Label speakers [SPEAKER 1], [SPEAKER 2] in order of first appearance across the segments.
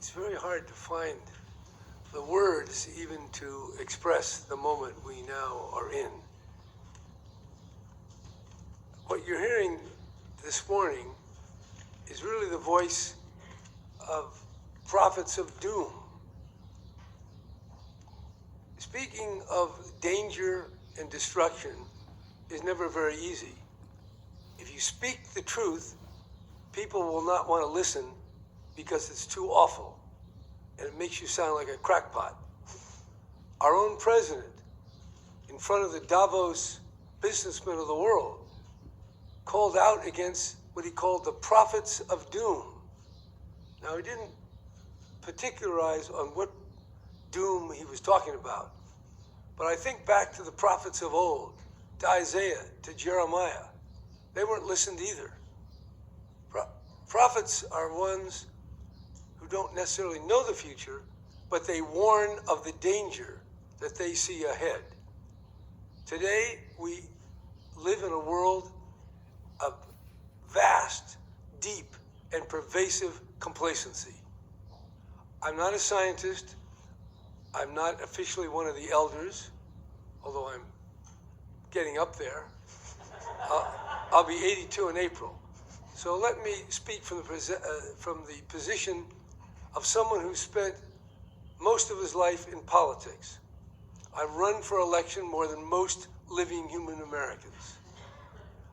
[SPEAKER 1] it's very hard to find the words even to express the moment we now are in. What you're hearing this morning is really the voice of prophets of doom. Speaking of danger and destruction is never very easy. If you speak the truth, people will not want to listen because it's too awful and it makes you sound like a crackpot. Our own president, in front of the Davos businessmen of the world, called out against what he called the prophets of doom. Now, he didn't particularize on what doom he was talking about, but I think back to the prophets of old, to Isaiah, to Jeremiah. They weren't listened either. Prophets are ones who don't necessarily know the future, but they warn of the danger that they see ahead. Today, we live in a world of vast, deep, and pervasive complacency. I'm not a scientist. I'm not officially one of the elders, although I'm getting up there. I'll be 82 in April. So let me speak from the position of someone who spent most of his life in politics. I've run for election more than most living human Americans.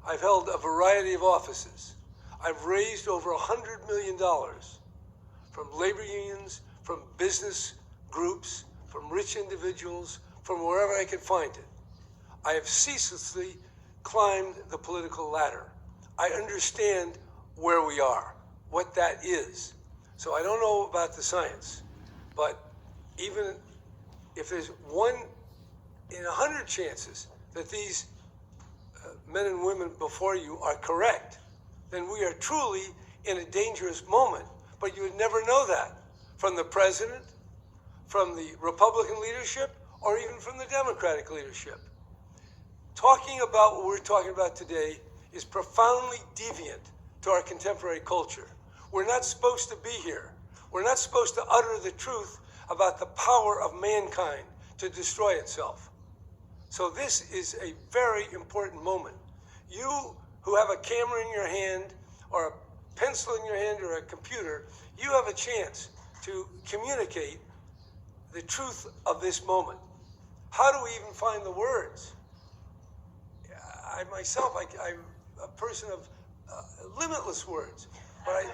[SPEAKER 1] I've held a variety of offices. I've raised over $100 million from labor unions, from business groups, from rich individuals, from wherever I could find it. I have ceaselessly climbed the political ladder. I understand where we are, what that is. So I don't know about the science, but even if there's 1 in 100 chances that these men and women before you are correct, then we are truly in a dangerous moment. But you would never know that from the president, from the Republican leadership, or even from the Democratic leadership. Talking about what we're talking about today is profoundly deviant to our contemporary culture. We're not supposed to be here. We're not supposed to utter the truth about the power of mankind to destroy itself. So this is a very important moment. You who have a camera in your hand, or a pencil in your hand, or a computer, you have a chance to communicate the truth of this moment. How do we even find the words? I myself, I'm a person of limitless words, but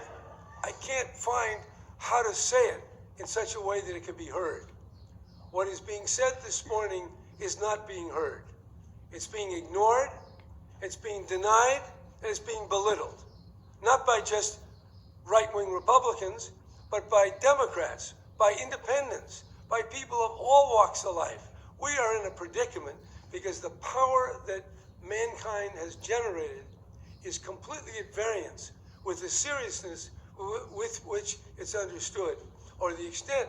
[SPEAKER 1] I can't find how to say it in such a way that it can be heard. What is being said this morning is not being heard. It's being ignored, it's being denied, and it's being belittled. Not by just right-wing Republicans, but by Democrats, by independents, by people of all walks of life. We are in a predicament because the power that mankind has generated is completely at variance with the seriousness with which it's understood, or the extent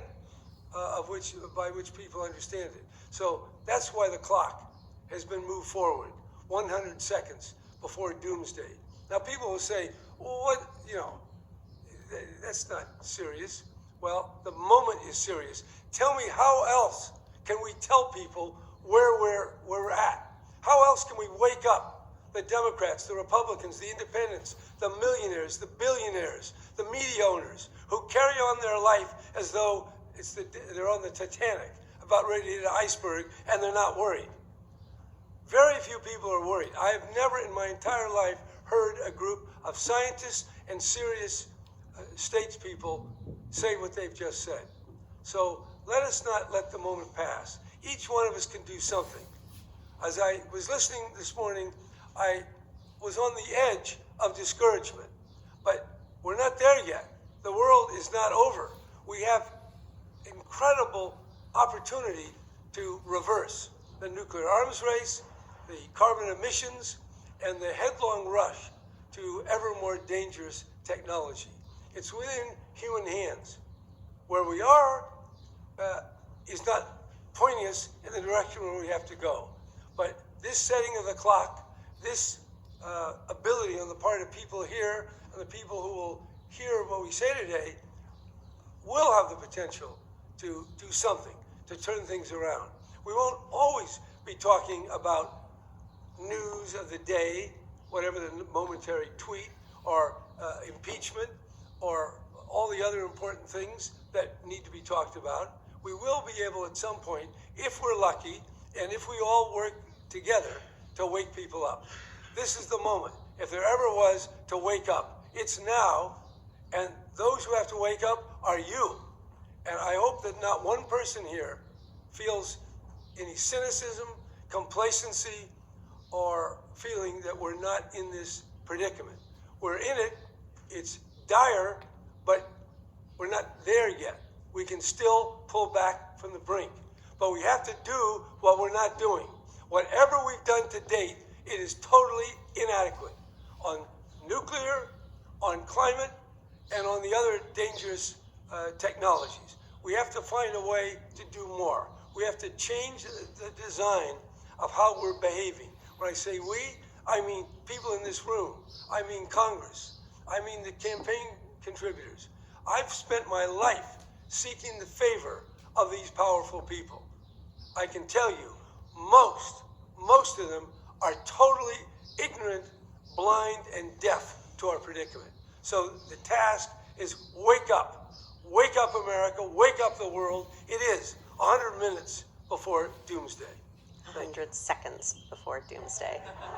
[SPEAKER 1] by which people understand it. So that's why the clock has been moved forward 100 seconds before Doomsday. Now people will say, well, that's not serious. Well, the moment is serious. Tell me, how else can we tell people where we're at? How else can we wake up the Democrats, the Republicans, the independents, the millionaires, the billionaires, the media owners who carry on their life as though they're on the Titanic, about ready to hit an iceberg, and they're not worried? Very few people are worried. I have never in my entire life heard a group of scientists and serious statespeople say what they've just said. So let us not let the moment pass. Each one of us can do something. As I was listening this morning, I was on the edge of discouragement, but we're not there yet. The world is not over. We have incredible opportunity to reverse the nuclear arms race, the carbon emissions, and the headlong rush to ever more dangerous technology. It's within human hands. Where we are is not pointing us in the direction where we have to go. But this setting of the clock, this ability on the part of people here and the people who will hear what we say today, will have the potential to do something, to turn things around. We won't always be talking about news of the day, whatever the momentary tweet, or impeachment, or all the other important things that need to be talked about. We will be able at some point, if we're lucky, and if we all work together, to wake people up. This is the moment. If there ever was to wake up, it's now, and those who have to wake up are you. And I hope that not one person here feels any cynicism, complacency, or feeling that we're not in this predicament. We're in it, it's dire, but we're not there yet. We can still pull back from the brink. But we have to do what we're not doing. Whatever we've done to date, it is totally inadequate on nuclear, on climate, and on the other dangerous technologies. We have to find a way to do more. We have to change the design of how we're behaving. When I say we, I mean people in this room. I mean Congress. I mean the campaign contributors. I've spent my life seeking the favor of these powerful people. I can tell you, most of them are totally ignorant, blind, and deaf to our predicament. So the task is wake up. Wake up, America. Wake up the world. It is 100 minutes before Doomsday.
[SPEAKER 2] 100 seconds before Doomsday.